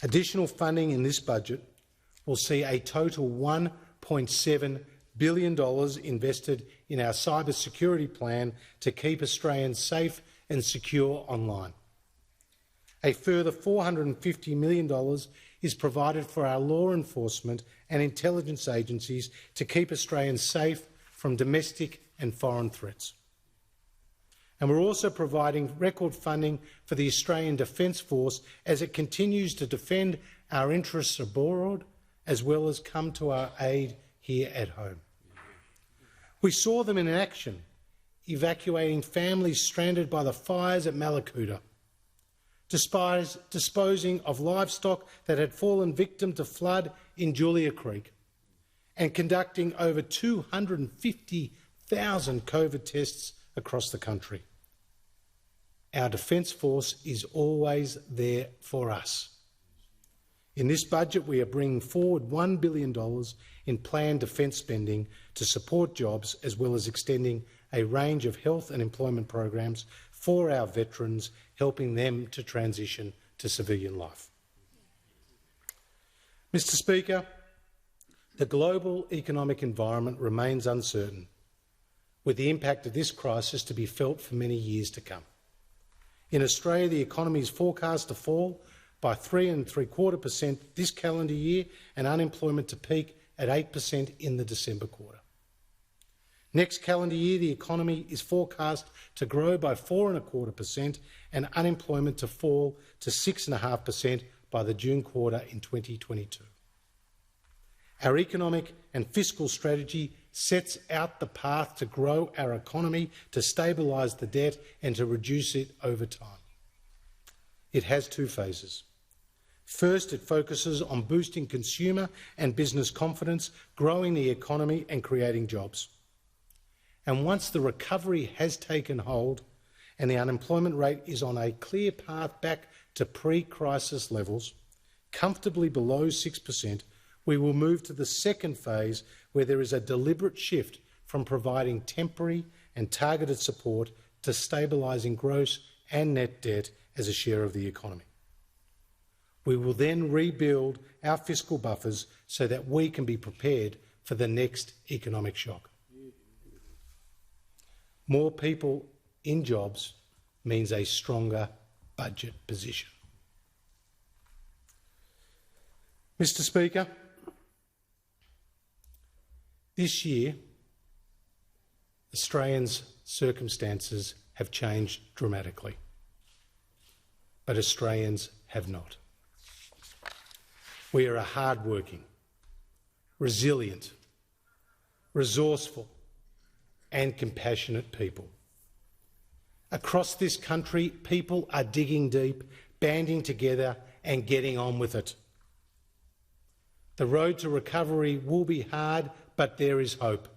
Additional funding in this budget will see a total $1.7 billion invested in our cybersecurity plan to keep Australians safe and secure online. A further $450 million is provided for our law enforcement and intelligence agencies to keep Australians safe from domestic and foreign threats. And we're also providing record funding for the Australian Defence Force as it continues to defend our interests abroad as well as come to our aid here at home. We saw them in action, evacuating families stranded by the fires at Malakuta, disposing of livestock that had fallen victim to flood in Julia Creek, and conducting over 250,000 COVID tests across the country. Our Defence Force is always there for us. In this budget, we are bringing forward $1 billion in planned defence spending to support jobs, as well as extending a range of health and employment programs for our veterans, helping them to transition to civilian life. Mr. Speaker, the global economic environment remains uncertain, with the impact of this crisis to be felt for many years to come. In Australia, the economy is forecast to fall by 3.75% this calendar year and unemployment to peak at 8% in the December quarter. Next calendar year, the economy is forecast to grow by 4.25% and unemployment to fall to 6.5% by the June quarter in 2022. Our economic and fiscal strategy sets out the path to grow our economy, to stabilise the debt and to reduce it over time. It has two phases. First, it focuses on boosting consumer and business confidence, growing the economy and creating jobs. And once the recovery has taken hold and the unemployment rate is on a clear path back to pre-crisis levels, comfortably below 6%, we will move to the second phase, where there is a deliberate shift from providing temporary and targeted support to stabilising gross and net debt as a share of the economy. We will then rebuild our fiscal buffers so that we can be prepared for the next economic shock. More people in jobs means a stronger budget position. Mr. Speaker, this year, Australians' circumstances have changed dramatically, but Australians have not. We are a hard-working, resilient, resourceful and compassionate people. Across this country, people are digging deep, banding together and getting on with it. The road to recovery will be hard, but there is hope.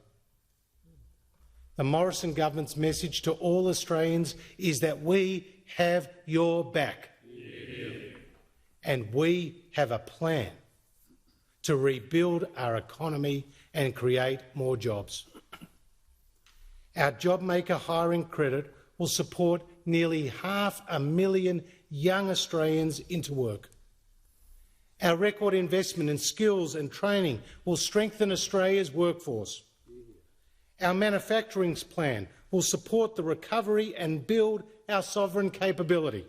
The Morrison government's message to all Australians is that we have your back. And we have a plan to rebuild our economy and create more jobs. Our JobMaker hiring credit will support nearly 500,000 young Australians into work. Our record investment in skills and training will strengthen Australia's workforce. Our manufacturing plan will support the recovery and build our sovereign capability.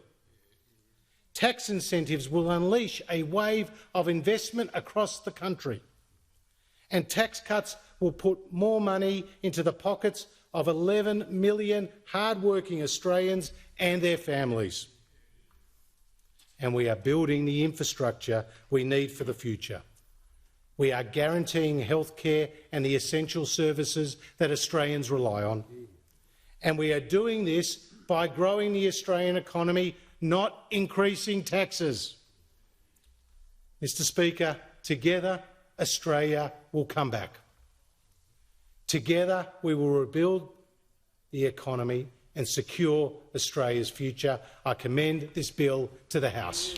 Tax incentives will unleash a wave of investment across the country, and tax cuts will put more money into the pockets of 11 million hard-working Australians and their families. And we are building the infrastructure we need for the future. We are guaranteeing healthcare and the essential services that Australians rely on. And we are doing this by growing the Australian economy, not increasing taxes. Mr. Speaker, together Australia will come back. Together we will rebuild the economy and secure Australia's future. I commend this bill to the House.